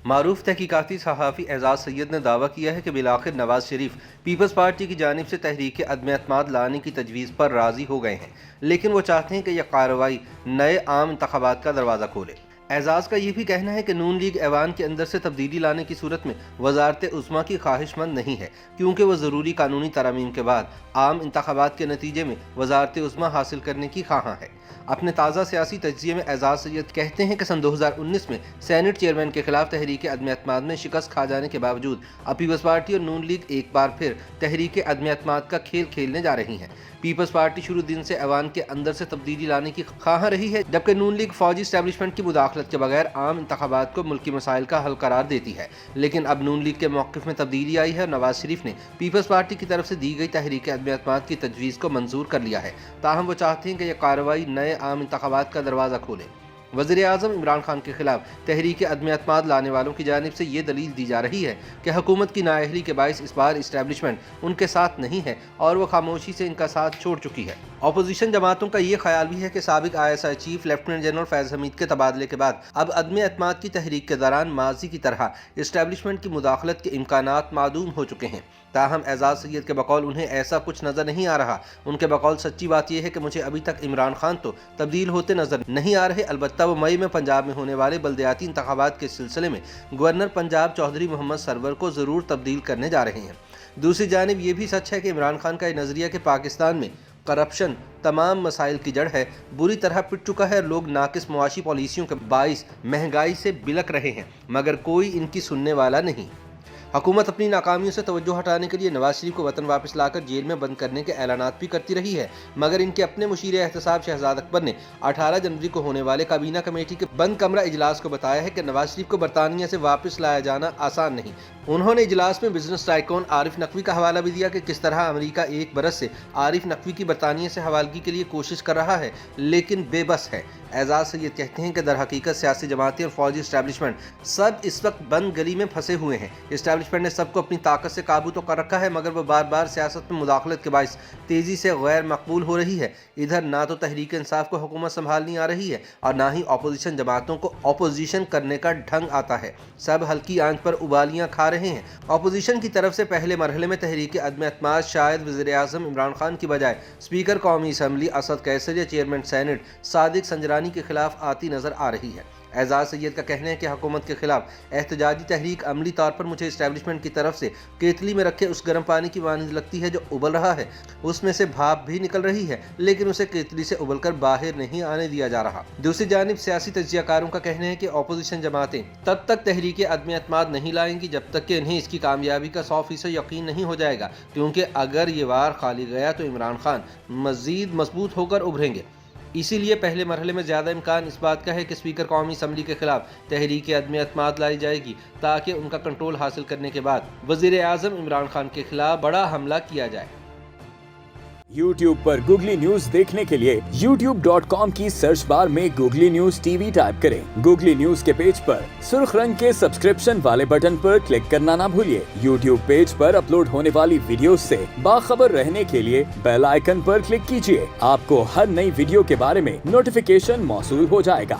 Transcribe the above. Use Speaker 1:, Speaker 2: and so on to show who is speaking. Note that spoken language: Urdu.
Speaker 1: معروف تحقیقاتی صحافی اعزاز سید نے دعویٰ کیا ہے کہ بالآخر نواز شریف پیپلز پارٹی کی جانب سے تحریک عدم اعتماد لانے کی تجویز پر راضی ہو گئے ہیں، لیکن وہ چاہتے ہیں کہ یہ کارروائی نئے عام انتخابات کا دروازہ کھولے۔ اعزاز کا یہ بھی کہنا ہے کہ نون لیگ ایوان کے اندر سے تبدیلی لانے کی صورت میں وزارت عظمیٰ کی خواہش مند نہیں ہے، کیونکہ وہ ضروری قانونی ترامیم کے بعد عام انتخابات کے نتیجے میں وزارت عظمیٰ حاصل کرنے کی خواہاں ہے۔ اپنے تازہ سیاسی تجزیے میں اعزاز سید کہتے ہیں کہ سن 2019 میں سینٹ چیئرمین کے خلاف تحریک عدم اعتماد میں شکست کھا جانے کے باوجود اب پیپلز پارٹی اور نون لیگ ایک بار پھر تحریک عدم اعتماد کا کھیل کھیلنے جا رہی ہیں۔ پیپلز پارٹی شروع دن سے ایوان کے اندر سے تبدیلی لانے کی خواہاں رہی ہے، جبکہ نون لیگ فوجی اسٹیبلشمنٹ کی مداخلت کے بغیر عام انتخابات کو ملکی مسائل کا حل قرار دیتی ہے۔ لیکن اب نون لیگ کے موقف میں تبدیلی آئی ہے اور نواز شریف نے پیپلز پارٹی کی طرف سے دی گئی تحریک عدم اعتماد کی تجویز کو منظور کر لیا ہے، تاہم وہ چاہتے ہیں کہ یہ کارروائی نئے عام انتخابات کا دروازہ کھولے۔ وزیر اعظم عمران خان کے خلاف تحریک عدم اعتماد لانے والوں کی جانب سے یہ دلیل دی جا رہی ہے کہ حکومت کی نااہلی کے باعث اس بار اسٹیبلشمنٹ ان کے ساتھ نہیں ہے اور وہ خاموشی سے ان کا ساتھ چھوڑ چکی ہے۔ اپوزیشن جماعتوں کا یہ خیال بھی ہے کہ سابق ISI چیف لیفٹیننٹ جنرل فیض حمید کے تبادلے کے بعد اب عدم اعتماد کی تحریک کے دوران ماضی کی طرح اسٹیبلشمنٹ کی مداخلت کے امکانات معدوم ہو چکے ہیں۔ تاہم اعزاز سید کے بقول انہیں ایسا کچھ نظر نہیں آ رہا۔ ان کے بقول سچی بات یہ ہے کہ مجھے ابھی تک عمران خان تو تبدیل ہوتے نظر نہیں آ رہے، البتہ وہ مئی میں پنجاب میں ہونے والے بلدیاتی انتخابات کے سلسلے میں گورنر پنجاب چودھری محمد سرور کو ضرور تبدیل کرنے جا رہے ہیں۔ دوسری جانب یہ بھی سچ ہے کہ عمران خان کا یہ نظریہ کہ پاکستان میں کرپشن تمام مسائل کی جڑ ہے بری طرح پٹ چکا ہے اور لوگ ناقص معاشی پالیسیوں کے باعث مہنگائی سے بلک رہے ہیں، مگر کوئی ان کی سننے والا نہیں۔ حکومت اپنی ناکامیوں سے توجہ ہٹانے کے لیے نواز شریف کو وطن واپس لا کر جیل میں بند کرنے کے اعلانات بھی کرتی رہی ہے، مگر ان کے اپنے مشیر احتساب شہزاد اکبر نے 18 جنوری کو ہونے والے کابینہ کمیٹی کے بند کمرہ اجلاس کو بتایا ہے کہ نواز شریف کو برطانیہ سے واپس لایا جانا آسان نہیں۔ انہوں نے اجلاس میں بزنس ٹائکون عارف نقوی کا حوالہ بھی دیا کہ کس طرح امریکہ ایک برس سے عارف نقوی کی برطانیہ سے حوالگی کے لیے کوشش کر رہا ہے لیکن بے بس ہے۔ اعزاز سید کہتے ہیں کہ در حقیقت سیاسی جماعتیں اور فوجی اسٹیبلشمنٹ سب اس وقت بند گلی میں پھنسے ہوئے ہیں۔ اسٹیبلشمنٹ نے سب کو اپنی طاقت سے قابو تو کر رکھا ہے، مگر وہ بار بار سیاست میں مداخلت کے باعث تیزی سے غیر مقبول ہو رہی ہے۔ ادھر نہ تو تحریک انصاف کو حکومت سنبھالنی آ رہی ہے اور نہ ہی اپوزیشن جماعتوں کو اپوزیشن کرنے کا ڈھنگ آتا ہے۔ سب ہلکی آنچ پر ابالیاں کھا رہے ہیں۔ اپوزیشن کی طرف سے پہلے مرحلے میں تحریک عدم اعتماد شاید وزیر اعظم عمران خان کی بجائے اسپیکر قومی اسمبلی اسد قیصر یا چیئرمین سینٹ صادق سنجرانی کے خلاف آتی نظر آ رہی ہے۔ اعزاز سید کا کہنا ہے کہ حکومت کے خلاف احتجاجی تحریک عملی طور پر مجھے اسٹیبلشمنٹ کی طرف سے کیتلی میں رکھے اس گرم پانی کی مانند لگتی ہے جو ابل رہا ہے، اس میں سے بھاپ بھی نکل رہی ہے لیکن اسے کیتلی سے ابل کر باہر نہیں آنے دیا جا رہا۔ دوسری جانب سیاسی تجزیہ کاروں کا کہنا ہے کہ اپوزیشن جماعتیں تب تک تحریک عدم اعتماد نہیں لائیں گی جب تک کہ انہیں اس کی کامیابی کا 100% یقین نہیں ہو جائے گا، کیونکہ اگر یہ وار خالی گیا تو عمران خان مزید مضبوط ہو کر ابھریں گے۔ اسی لیے پہلے مرحلے میں زیادہ امکان اس بات کا ہے کہ اسپیکر قومی اسمبلی کے خلاف تحریک عدم اعتماد لائی جائے گی تاکہ ان کا کنٹرول حاصل کرنے کے بعد وزیر اعظم عمران خان کے خلاف بڑا حملہ کیا جائے۔
Speaker 2: YouTube پر گوگلی نیوز دیکھنے کے لیے youtube.com کی سرچ بار میں googly news T V type کریں۔ گوگلی نیوز کے پیج پر سرخ رنگ کے سبسکرپشن والے بٹن پر کلک کرنا نہ بھولیے۔ YouTube پیج پر اپلوڈ ہونے والی ویڈیوز سے باخبر رہنے کے لیے بیل آئیکن پر کلک کیجیے۔ آپ کو ہر نئی ویڈیو کے بارے میں نوٹیفیکیشن موصول ہو جائے گا۔